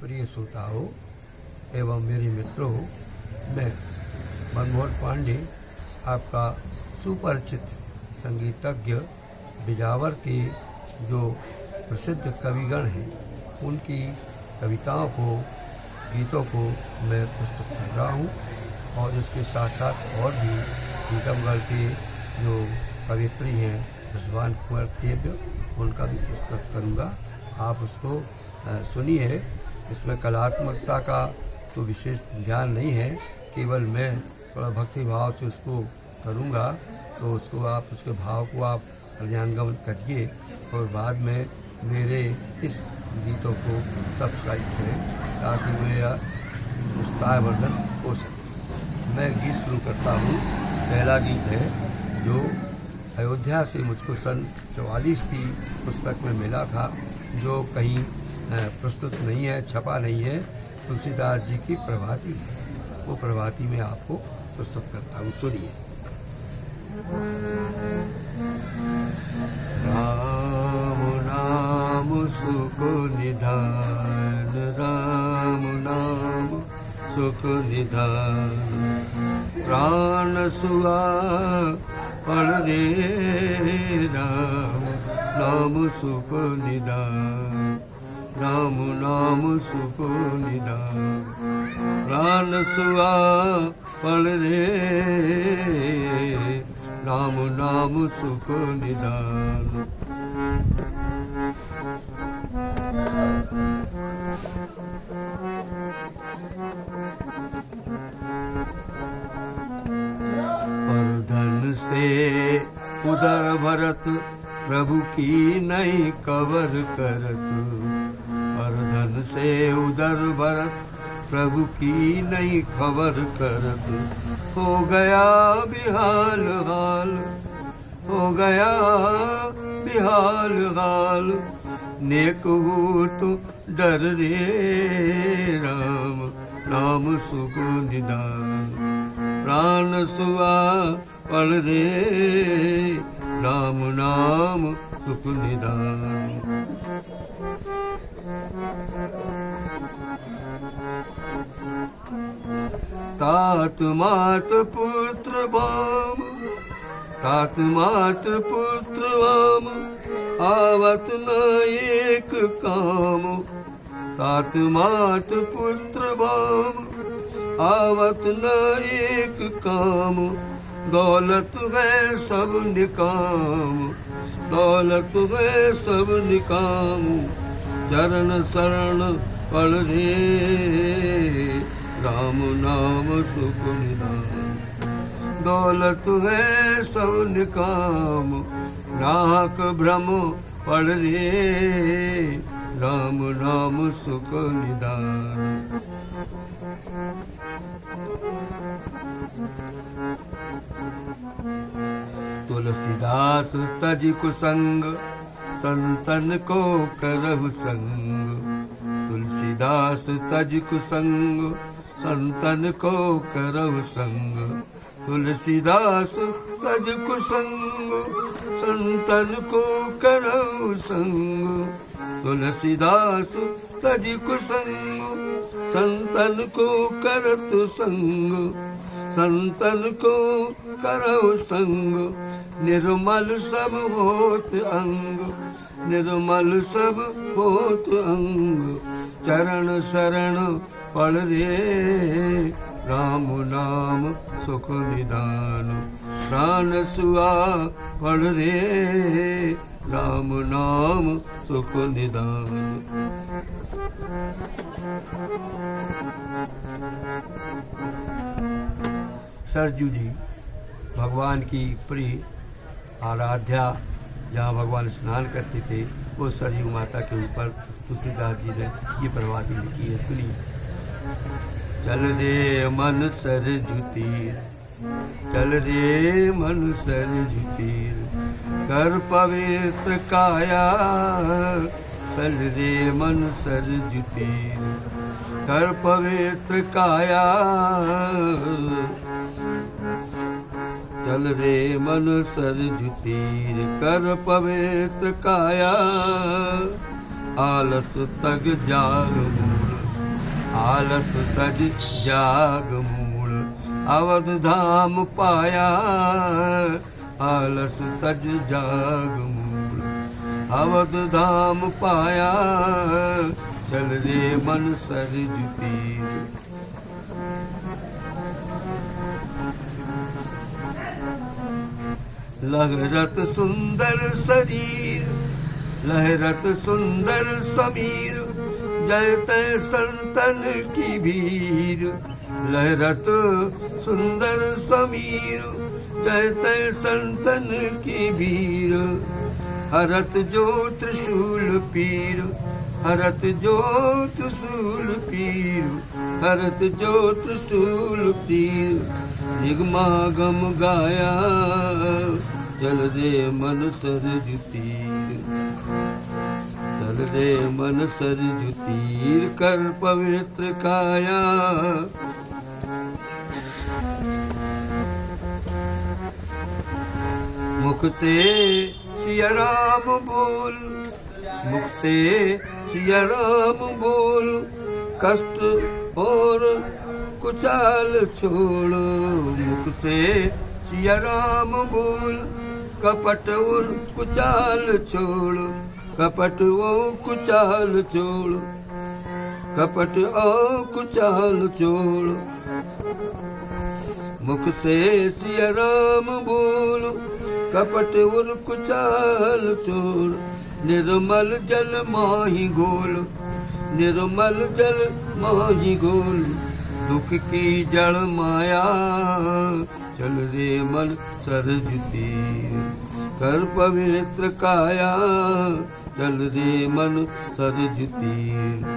प्रिय श्रोताओं एवं मेरे मित्रों, मैं मनमोहन पांडे आपका सुपरिचित संगीतज्ञ बिजावर के जो प्रसिद्ध कविगण हैं उनकी कविताओं को, गीतों को मैं प्रस्तुत कर रहा हूँ और इसके साथ साथ और भी टीकमगढ़ के जो कवित्री हैं रिजवान कुंवर देव, उनका भी प्रस्तुत करूँगा। आप उसको सुनिए। इसमें कलात्मकता का तो विशेष ध्यान नहीं है, केवल मैं थोड़ा भक्ति भाव से उसको करूँगा, तो उसको आप उसके भाव को आप हृदयांगम करिए और बाद में मेरे इस गीतों को सब्सक्राइब करें ताकि मेरा उत्साहवर्धन हो सके। मैं गीत शुरू करता हूँ। पहला गीत है जो अयोध्या से मुझको सन 44 की पुस्तक में मिला था, जो कहीं प्रस्तुत नहीं है, छपा नहीं है। तुलसीदास जी की प्रभाती है, वो प्रभाती में आपको प्रस्तुत करता हूँ। सुनिए। राम नाम सुख निधान, राम नाम सुख निधान, प्राण सुआ पढ़ रे राम नाम सुख निधान, राम नाम सुख निधान, प्राण सुआ पढ़ रे राम नाम सुख निधान। पर धन से उदर भरत प्रभु की नहीं कवर करत, पर धन से उदर भरत प्रभु की नहीं खबर करत, हो गया बिहाल हाल, हो गया बिहाल हाल, नेक हो तो डर रे राम नाम सुख निधान, प्राण सुआ पढ़ रे राम नाम सुख निधान। तात मात पुत्र वाम, तात मात पुत्र वाम, आवत न एक काम, तात मात पुत्र वाम, आवत न एक काम, दौलत है सब निकाम, दौलत है सब निकाम, चरण शरण पढ़ रे राम नाम सुख निधान, दौलत है सब निकाम, नाहक भ्रम पढ़ रे राम नाम सुख निधान। तुलसीदास तज कुसंग, संतन को करहु संग, तुलसीदास तज कुसंग, संतन को करहु संग, तुलसीदास तज कुसंग, संतन को करहु संग, तुलसीदास तज कुसंग, संतन को करत संग, संतन को करहु संग, निर्मल सब होत अंग, निर्मल सब होत अंग, चरण शरण पढ़ रे राम नाम सुख निधान, प्राण सुआ पढ़ रे राम नाम सुख निधान। सरजू जी भगवान की प्रिय आराध्या, जहाँ भगवान स्नान करते थे, वो सरजू माता के ऊपर तुलसीदास जी ने ये प्रभाती लिखी है। सुनिए। चल रे मन सरजू तीर, चल रे मन सरजू तीर, कर पवित्र काया, चल रे मन सरजू तीर, कर पवित्र काया, चल रे मन सरजू तीर, कर पवित्र काया, आलस तग जाग मूल, आलस तज जाग मूल अवध धाम पाया। आलस तज जाग मूल अवध धाम पाया। चल रे मन सरज तीर। लहरत सुंदर शरीर लहरत सुंदर समीर। जयत संतन की भीर। लहरत सुंदर समीर जयत संतन की भीर। हरत जो त्रिशूल पीर हरत जो त्रिशूल पीर। हरत जो त्रिशूल पीर। निगमागम गाया चल रे मन सरज तीर। चल रे मन सरज तीर कर पवित्र काया। मुख से सिया राम बोल मुख से सिया राम बोल। कष्ट और कुचाल छोड़ मुख से सिया राम बोल। कपट और कुचाल छोड़ कपट और कुचाल छोड़। कपट और कुचाल छोड़। मुख से सिया राम बोल कपट और कुचाल छोड़। निर्मल जल माही घोल निर्मल जल माही घोल। दुख की जड़ माया चल रे मन सरज तीर। कर पवित्र काया चल रे मन सरज तीर।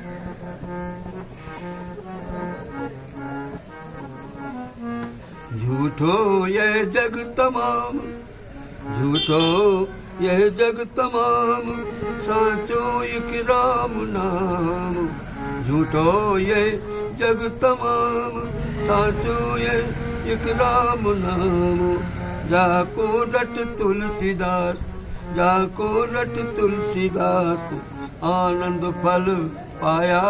झूठो यह जग तमाम झूठो यह जग तमाम। साचो एक राम नाम। झूठो यह जग तमाम साचो यह एक राम नाम। जाको रट तुलसीदास जाको रट तुलसीदास। आनंद फल पाया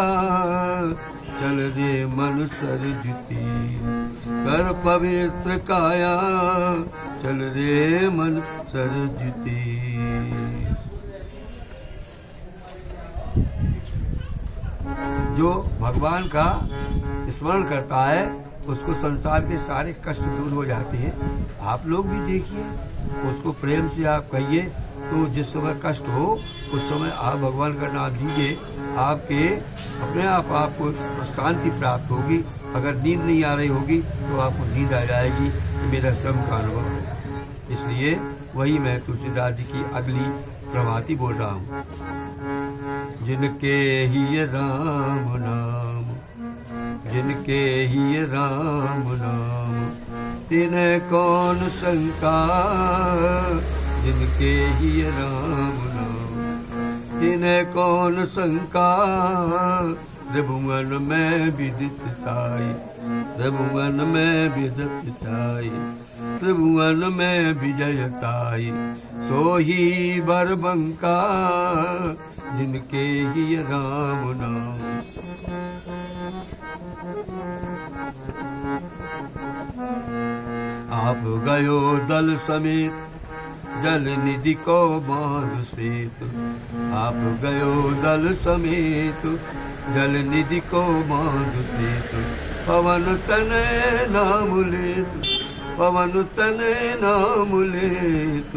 चल रे मन सरज तीर। कर पवित्र काया चल रे मन सरज तीर। जो भगवान का स्मरण करता है उसको संसार के सारे कष्ट दूर हो जाते हैं। आप लोग भी देखिए उसको प्रेम से आप कहिए तो जिस समय कष्ट हो उस समय आप भगवान का नाम लीजिए। आपके अपने आप आपको शांति प्राप्त होगी। अगर नींद नहीं आ रही होगी तो आपको नींद आ जाएगी। मेरा श्रम का अनुभव है। इसलिए वही मैं तुलसीदास जी की अगली प्रभाती बोल रहा हूँ। जिनके ही राम नाम जिनके ही राम नाम। तिन्हें कौन शंका जिनके ही राम नाम। तिन्हें कौन शंका त्रिभुवन में विदितताई। त्रिभुवन में विदितताई त्रिभुवन में विजयताई। सो ही बरबंका जिनके ही राम नाम। आप गयो दल समेत जल निधि को बांध सेतु। आप गयो दल समेत जल निधि को बांध सेतु। पवन तने नाम लेत पवन तने नाम लेत।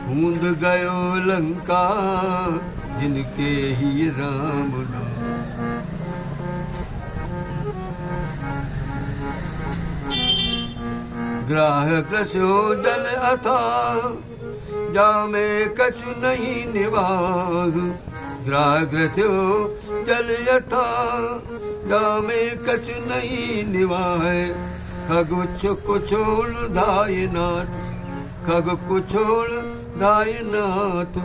बूंद गयो लंका जिनके ही राम नाम। ग्राह कृष्यो जल अथाह जामे कछु नहीं निवाह। ग्राह कृष्यो जल अथाह जामे कछु नहीं निवाह। खग कुछोल धाय नाथ खग कुछोल धाय नाथ।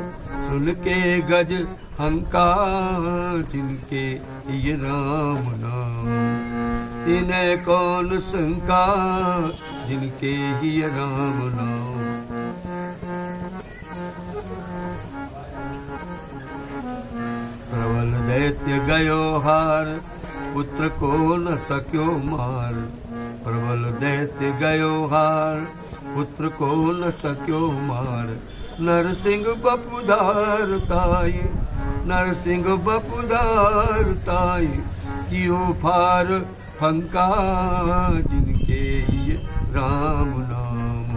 सुन के गज हंकार जिनके ये राम नाम। तिन्हें कौन शंका जिनके ही राम नाम। प्रबल दैत्य गयो हार पुत्र को न सक्यो मार, प्रबल दैत्य गयो हार। पुत्र को न सक्यो मार, नरसिंह बपुधार ताई, नरसिंह बपुधार ताई। कियो फार फंका जिनके ये राम नाम।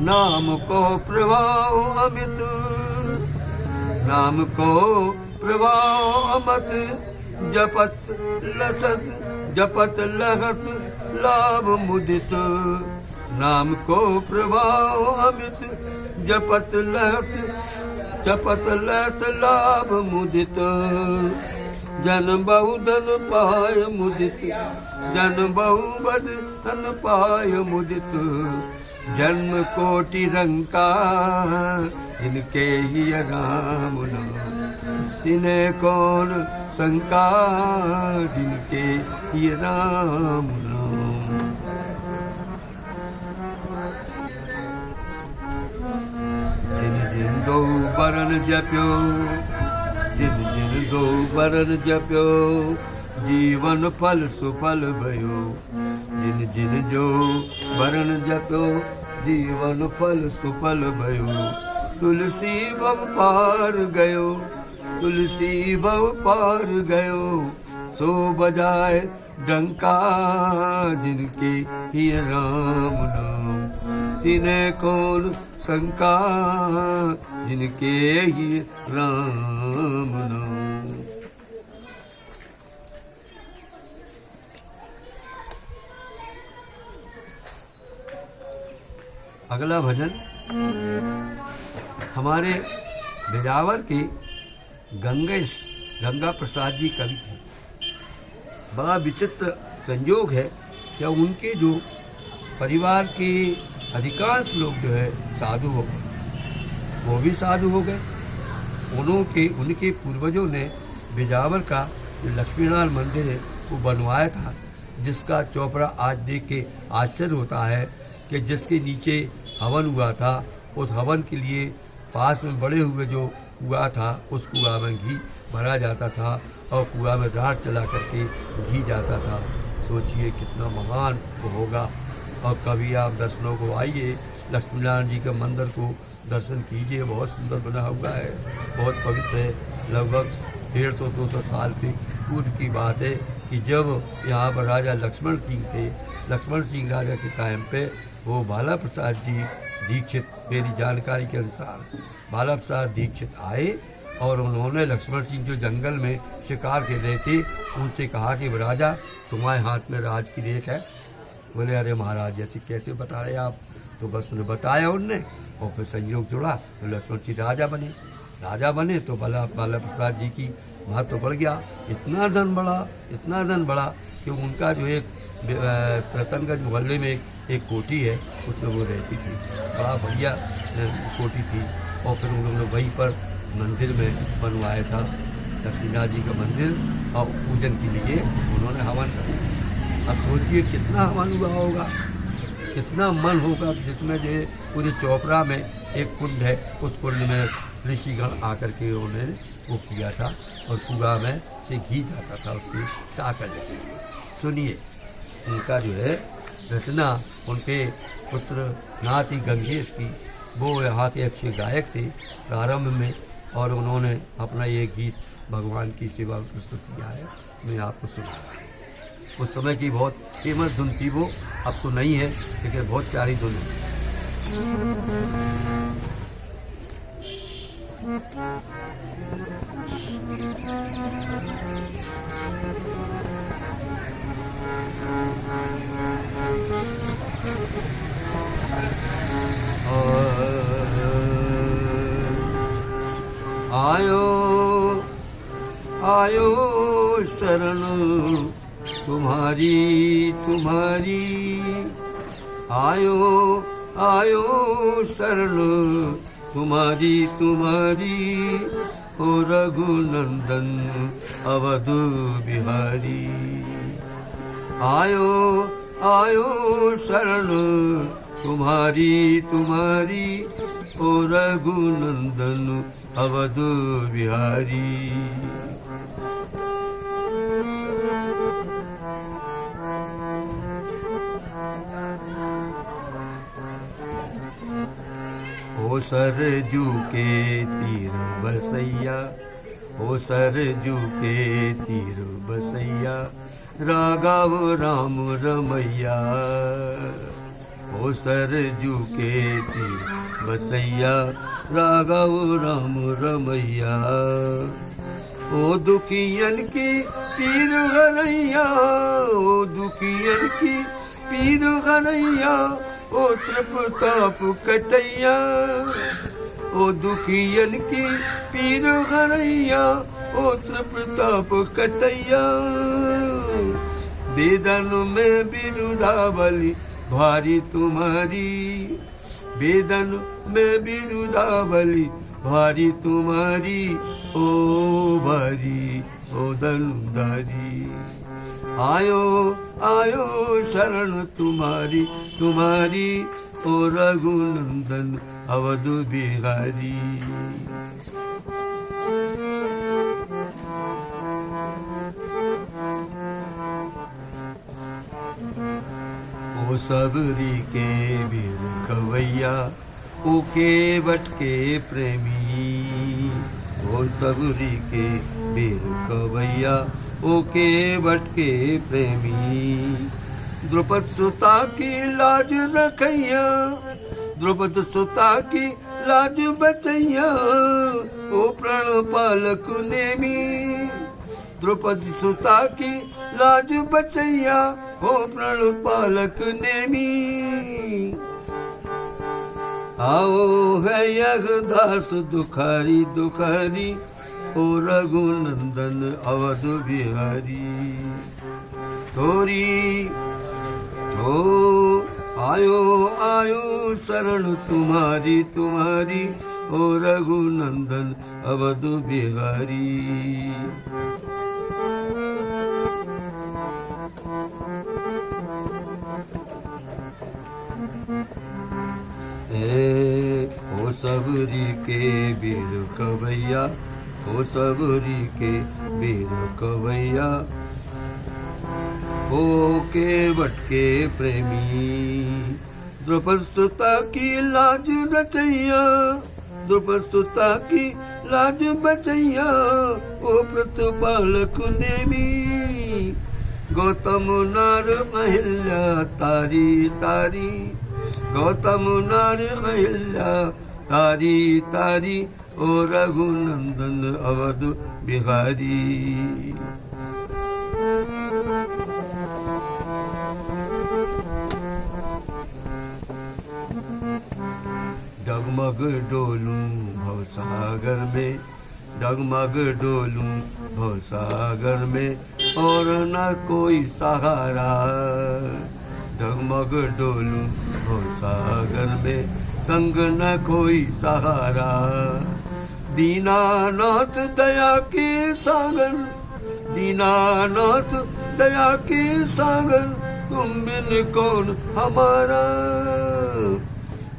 नाम को प्रभाव अमित, नाम को प्रभाव अमत। जपत लसत जपत लहत लाभ मुदित। नाम को प्रभाव अमित, जपत लहत लाभ मुदित। जन बहु धन पाय मुदित, जन बहु धन पाय मुदित। जन्म कोटि रंका जिनके ही राम नाम। तिन्हें कौन शंका जिनके ही राम नाम। जिन जिन दो बरन जप्यो, जिन जिन दो बरन जप्यो। जीवन फल सुफल भयो, जिन जिन जो बरन जप्यो। जीवन फल सुफल भयो। तुलसी भव पार गयो, तुलसी भव पार गयो। सो बजाए डंका जिनके ही राम नाम। तिन्हें कौन शंका जिनके ही राम नाम। अगला भजन हमारे बिजावर के गंगा प्रसाद जी कवि थे। बड़ा विचित्र संयोग है कि उनके जो परिवार के अधिकांश लोग जो है साधु हो गए, वो भी साधु हो गए। उनके पूर्वजों ने बिजावर का जो लक्ष्मीनारायण मंदिर है वो बनवाया था, जिसका चौपड़ा आज देख के आश्चर्य होता है कि जिसके नीचे हवन हुआ था, उस हवन के लिए पास में बड़े हुए जो कुआं था, उस कुआं में घी भरा जाता था और कुआं में राट चला करके घी जाता था। सोचिए कितना महान वो होगा। और कभी आप दर्शनों को आइए, लक्ष्मीनारायण जी के मंदिर को दर्शन कीजिए। बहुत सुंदर बना हुआ है, बहुत पवित्र है। लगभग 150-200 साल से पूर्व की बात है कि जब यहाँ पर राजा लक्ष्मण सिंह थे, लक्ष्मण सिंह राजा के टाइम पे वो बाला प्रसाद जी दीक्षित, मेरी जानकारी के अनुसार बाला प्रसाद दीक्षित आए और उन्होंने लक्ष्मण सिंह जो जंगल में शिकार खेल रहे थे, उनसे कहा कि राजा तुम्हारे हाथ में राज की रेख है। बोले अरे महाराज जैसे कैसे बता रहे आप। तो बस उन्हें बताया उनने और फिर संयोग जुड़ा तो लक्ष्मण सिंह राजा बने तो बाला प्रसाद जी की महत्व तो बढ़ गया। इतना धन बढ़ा कि उनका जो एक रतनगंज मोहल्ले में एक कोठी है, उसमें वो रहती थी। बड़ा बढ़िया कोठी थी। और फिर उन्होंने वहीं पर मंदिर में बनवाया था लक्ष्मीनाथ जी का मंदिर, और पूजन के लिए उन्होंने हवन किया। अब सोचिए कितना हवन हुआ होगा, कितना मन होगा, जिसमें जो पूरे चौपड़ा में एक कुंड है, उस कुंड में ऋषिगण आकर के उन्होंने वो किया था और कुआं में से घी जाता था उसकी साकर लेते हुए। सुनिए उनका जो है रचना, उनके पुत्र नाती गंगेश की, वो यहाँ के अच्छे गायक थे प्रारंभ में, और उन्होंने अपना ये गीत भगवान की सेवा में प्रस्तुत किया है। मैं आपको सुना रहा हूँ। उस समय की बहुत फेमस धुन थी वो, अब तो नहीं है लेकिन बहुत प्यारी धुन है। आयो शरण तुम्हारी, आयो शरण तुम्हारी, ओ रघुनंदन अवध बिहारी। आयो शरण तुम्हारी, ओ रघुनंदन अवध बिहारी। ओ सरजू के तीर बसैया, ओ सरजू के तीर बसैया, राघव राम रमैया। ओ सरजू के तीर बसैया, राघव राम रमैया। ओ दुखियन की पीर हरैया, ओ दुखियन की पीर हरैया, ओ त्रिपताप कटैया। ओ दुखियन की पीर हरैया, ओ त्रिपताप कटैया। वेदन में बिरुदावली भारी तुम्हारी, वेदन में बिरुदावली भारी तुम्हारी, ओ भारी ओ धनुधारी। आयो आयो शरण तुम्हारी तुम्हारी, ओ रघुनंदन अवध बिहारी। ओ सबरी के वीर खवैया, ओ केवट के प्रेमी। ओ सबरी के वीर खवैया, ओ केवट के प्रेमी। द्रुपद सुता की लाज रखैया, द्रुपद सुता की लाज बचैया, ओ प्रण पालक नेमी। द्रुपद सुता की लाज बचैया, ओ प्रण पालक नेमी। आओ है यगदास दुखारी दुखारी, ओ रघुनंदन अवध बिहारी। तोरी ओ आयो आयो शरण तुम्हारी तुम्हारी, ओ रघुनंदन अवध बिहारी। ओ सबरी के वीर कवैया, ओ सबरी के वीर कवैया, ओ केवट के प्रेमी। द्रुपद सुता की लाज बचैया, द्रुपद सुता की लाज बचैया, ओ प्रतिपालक नेमी। गौतम नर अहिल्या तारी तारी, गौतम नर अहिल्या तारी तारी, ओ रघुनंदन अवध बिहारी। डगमग डोलूं भवसागर में, डगमग डोलूं भवसागर में, और न कोई सहारा। डगमग डोलूं भवसागर में, संग न कोई सहारा। दीनानाथ दया के सागर, दीनानाथ दया के सागर, तुम बिन कौन हमारा।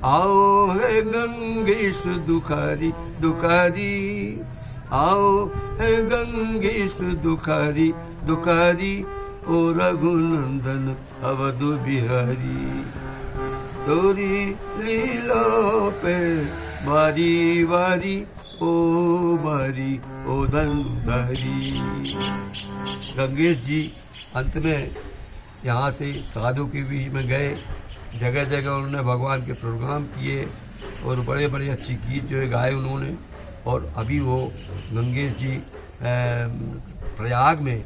आओ है गंगेश दुखारी दुखारी, आओ है गंगेश दुखारी दुखारी, ओ रघुनंदन अवध बिहारी। तोरी लीला पे बारी बारी, ओ बारी ओ धनुधारी। गंगेश जी अंत में यहाँ से साधु के बीच में गए, जगह जगह उन्होंने भगवान के प्रोग्राम किए और बड़े बड़े अच्छी गीत जो है गाए उन्होंने। और अभी वो गंगेश जी प्रयाग में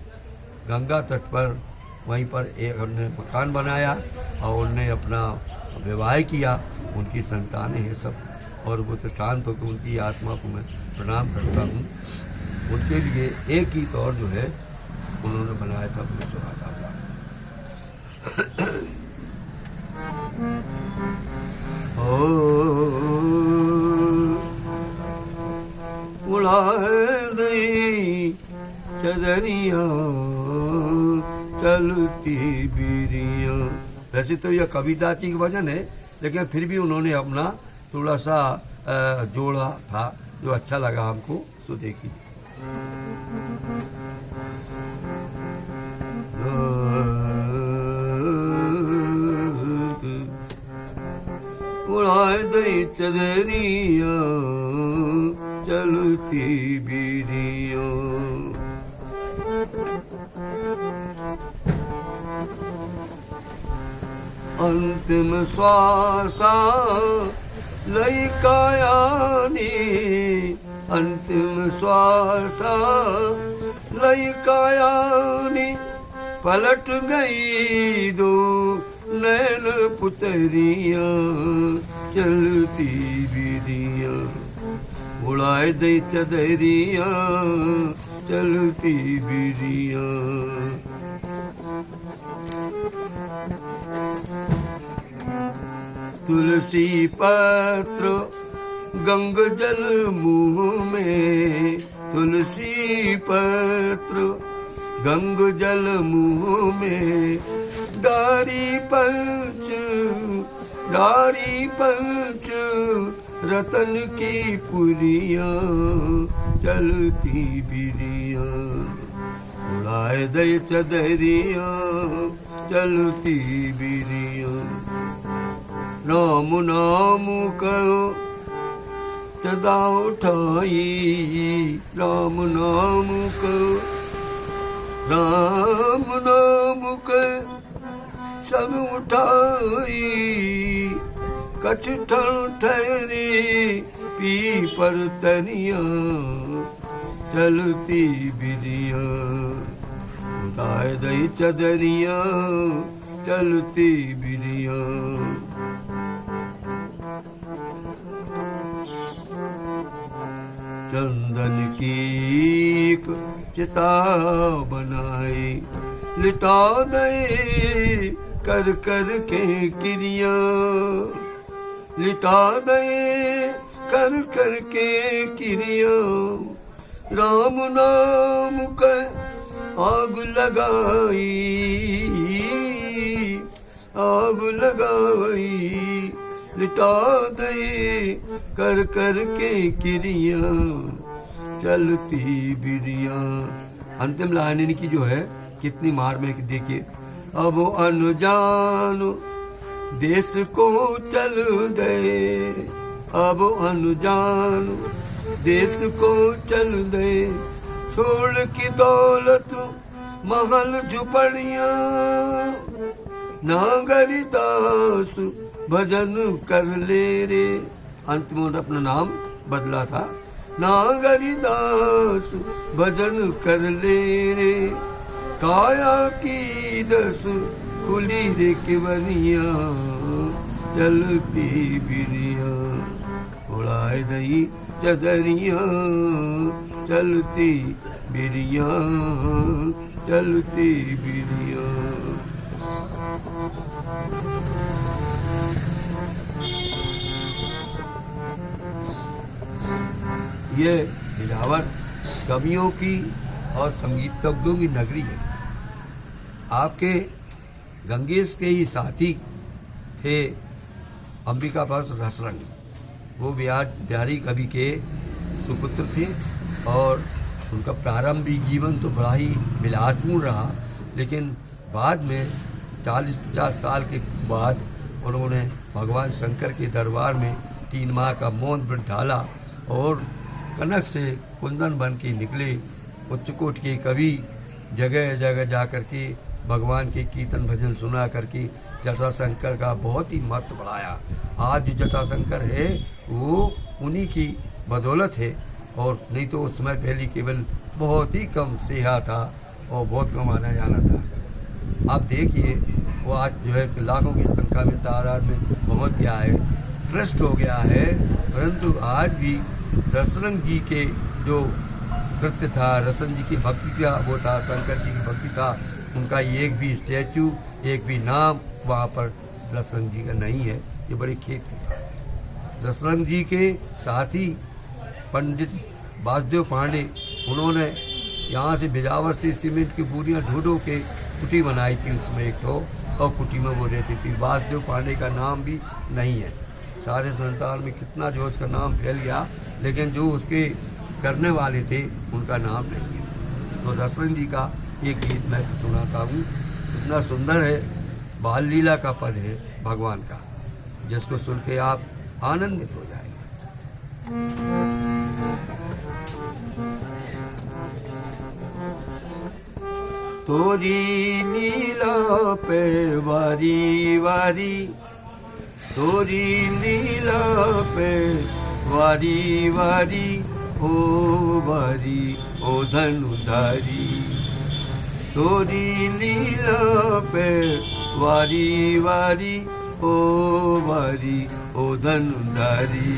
गंगा तट पर वहीं पर एक उन्होंने मकान बनाया और उन्होंने अपना विवाह किया। उनकी संतानें हैं सब, और वो तो शांत होकर उनकी आत्मा को मैं प्रणाम करता हूँ। उनके लिए एक गीत और जो है उन्होंने बनाया था विश्वनाथ। उड़ाए गई चदरिया चलती बीरियां। वैसे तो यह कबीरदास जी का भजन है, लेकिन फिर भी उन्होंने अपना थोड़ा सा जोड़ा था जो अच्छा लगा हमको, सो देखिए। उड़ाए दई चदरिया चलती बीरिया, अंतिम श्वासा लई कायानी, अंतिम श्वासा लई कायानी, पलट गई दो नैन पुतरिया चलती बीरिया, उड़ाए दई चदरिया चलती बीरिया। तुलसी पत्र गंग जल मुँह में, तुलसी पत्र गंग जल मुँह में, डारी पंच रतन की पुरिया चलती बिरिया, उड़ाए दई चदरिया चलती बिरिया। राम नाम कहो सदा उठाई, राम नाम कहो, राम नाम कहो सब उठाई, कछ ठण ठहरी पी पर तनिया चलती बिरिया, उड़ाए दई चदरिया चलती बिरिया। चंदन की चिता बनाई, लिटा दे कर कर के क्रिया, लिटा दे कर कर के क्रिया। राम नाम का आग लगाई, आग लगाई, लिटा दे कर कर के क्रिया चलती बिरिया। अंतिम लाइन इनकी जो है कितनी मार में, देखिए। अब अनजान देश को चल दे, अब अनजान देश को चल दे, छोड़ की दौलत महल झुपड़िया, नागरिदास भजन कर ले रे। अंत में अपना नाम बदला था, नागरिदास भजन कर ले रे, काया की दस खुली रे केवनिया चलती बिरिया, उड़ाए दई चदरिया चलती बिरिया, चलती बिरिया। ये बिजावर कवियों की और संगीतज्ञों की नगरी है। आपके गंगेश के ही साथी थे अंबिकापास रसरंग, वो बिहारी कवि के सुपुत्र थे और उनका प्रारंभिक जीवन तो बड़ा ही विलासपूर्ण रहा, लेकिन बाद में 40-50 साल के बाद उन्होंने भगवान शंकर के दरबार में 3 माह का मौन व्रत ढाला और कनक से कुंदन बन के निकले। उच्चकोट के कवि जगह जगह जा कर के भगवान के कीर्तन भजन सुना करके जटाशंकर का बहुत ही महत्व बढ़ाया। आज जो जटाशंकर है वो उन्हीं की बदौलत है, और नहीं तो उस समय पहले केवल बहुत ही कम सेहा था और बहुत कम आना जाना था। आप देखिए वो आज जो है लाखों की संख्या में तादाद में पहुँच गया है, ट्रस्ट हो गया है, परंतु आज भी रसरंग जी के जो कृत्य था, रसन जी की भक्ति का वो था, शंकर जी की भक्ति था, उनका एक भी स्टैचू, एक भी नाम वहाँ पर रसरंग जी का नहीं है। ये बड़े खेत की बात है। रसरंग जी के साथी पंडित वासुदेव पांडे, उन्होंने यहाँ से बिजावर से सीमेंट की बोरियाँ ढो के कुटी बनाई थी उसमें एक तो, और कुटी में वो रहती थी। वासुदेव पांडे का नाम भी नहीं है। सारे संसार में कितना जो उसका नाम फैल गया, लेकिन जो उसके करने वाले थे उनका नाम नहीं है। तो रसरंग जी का एक गीत मैं सुनाता हूँ, इतना सुंदर है, बाल लीला का पद है भगवान का, जिसको सुन के आप आनंदित हो जाएंगे। तोरी लीला पे वारी वारी, तोरी लीला पे वारी वारी, ओ वारी ओ धनुधारी। तोरी लीला पे वारी वारी, ओ वारी ओ धनुधारी।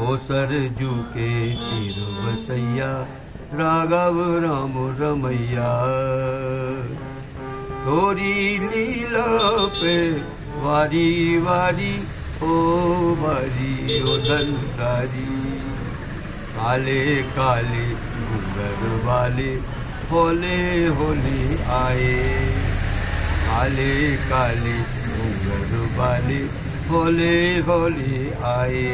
ओ सरजू के तीर वसैया, राघव राम रमैया। तोरी लीला पे वारी वारी, ओ वारी ओ धनुधारी। काले काले घूंघर वाले होले होले आए, काले काले घूंघर वाले होले होले आए।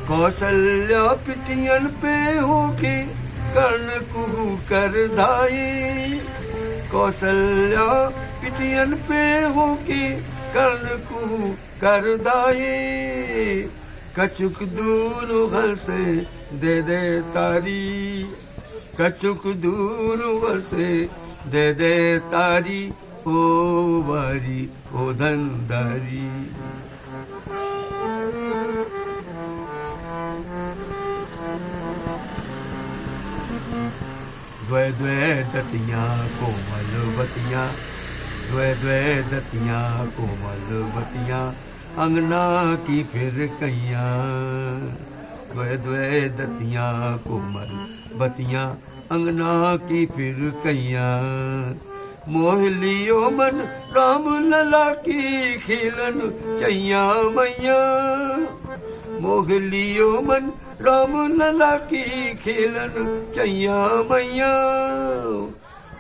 कौशल्या पिटियन पे होके कर्ण कुहू कर धाये, कौशल्या पिटियन पे होके कर्ण कुहू कर धाये। कछुक दूर घर से दे दे तारी, कछुक दूर घर से दे दे तारी, ओ वारी ओ धनुधारी। द्वै द्वै दतियाँ कोमल बतियाँ, द्वै द्वै दतियाँ कोमल बतियाँ, अंगना की फिर कैया। द्वै द्वै दतियाँ कोमल बतियाँ, अंगना की फिर कैया। मोह लियो मन राम लला की खिलन चैया मैया, मोह लियो मन राम लला की खिलन चैया मैया।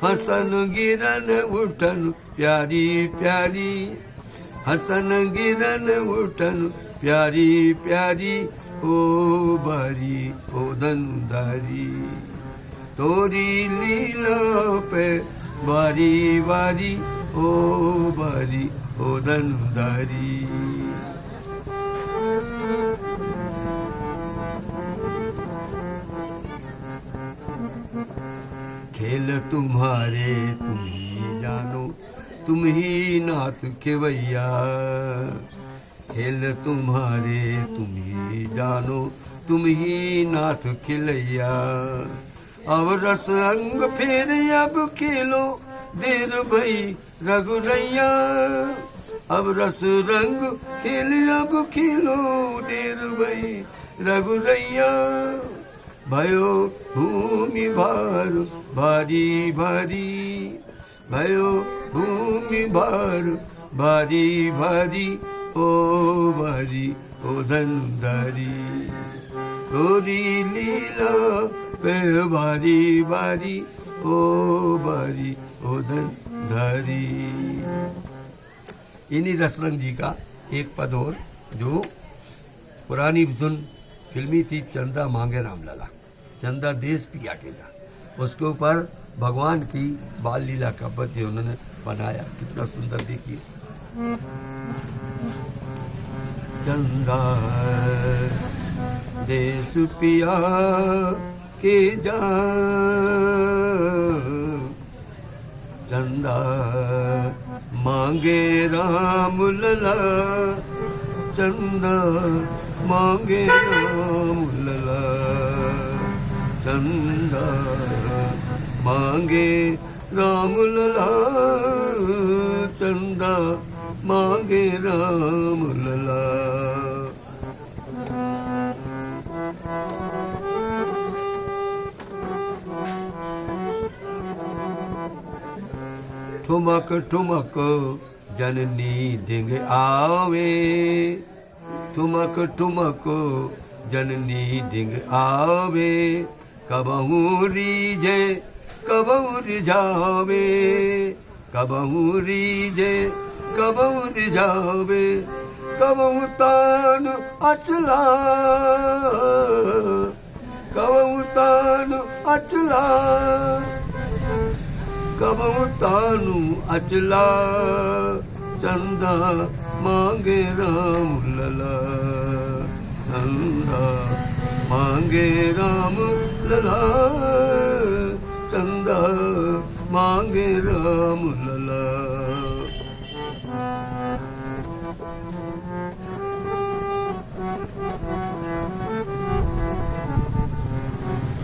हसन गिरन उठन प्यारी प्यारी, हसन गिरन उठन प्यारी प्यारी, ओ बारी ओ धनुधारी। तोरी लीला पे वारी वारी, ओ बारी ओ धनुधारी। खेल तुम्हारे तुम ही जानो, तुम ही नाथ खेवैया। खेल तुम्हारे तुम ही जानो, तुम ही नाथ खिलैया। अब रस अंग फिर अब खेलो देर भई रघुरैया, अब रस रंग खेल अब खेलो देर भई रघुरैया। भयो भूमि भार भारी भारी, भयो भूमि भार भारी भारी, ओ भारी ओ धनुधारी। तोरी लीला पे भारी भारी, ओ भारी ओ धनुधारी। इन्हीं रसरंग जी का एक पद और, जो पुरानी धुन फिल्मी थी, चंदा मांगे राम लला, चंदा देश पिया के जा, उसके ऊपर भगवान की बाल लीला का पद जो उन्होंने बनाया, कितना सुंदर देखिए। चंदा देश पिया के जा, चंदा मांगे राम लला, चंदा मांगे राम लला। चंदा मांगे राम लला, चंदा मांगे राम लला। ठुमक ठुमक जननी डिंग आवे, ठुमक ठुमक जननी डिंग आवे, कबहू रीझे कबहू रिझावे, कबहू रीझे कबहू रिझावे, कबहू तान अचला, कबहू तान अचला, कबहू तानू अचला, चंदा मांगे राम लला, चंदा मांगे राम लला, चंदा मांगे राम लला।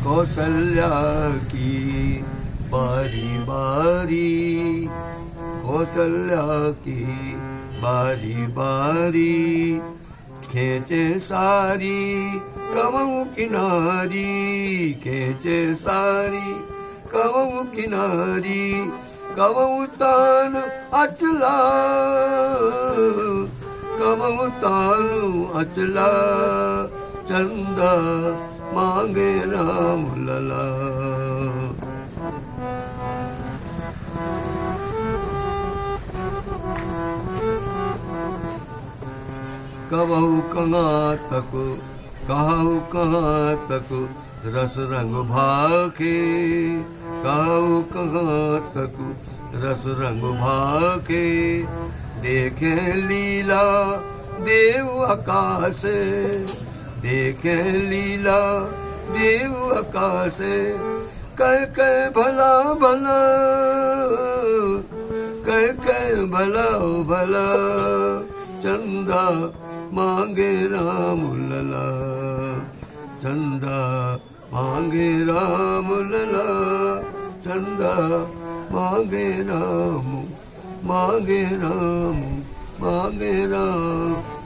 कौशल्या की बारी बारी, कौशल्या की बारी बारी, खेचे सारी कबहू किनारी, खेचे सारी कबहू किनारी, कबहू तान अचला, कबहू तान अचला, चंदा मांगे राम लला। कबहू कहाँ तक, कहू कहाँ तक रस रंग भाखे, कहू कहाँ तक रस रंग भाखे, देखे लीला देव आकाश, देखे लीला देव आकाश, कह कह भला भला, कह कह भला भला, चंदा मांगे राम लला, चंदा मांगे राम लला, चंदा मांगे राम, मांगे राम, मांगे राम।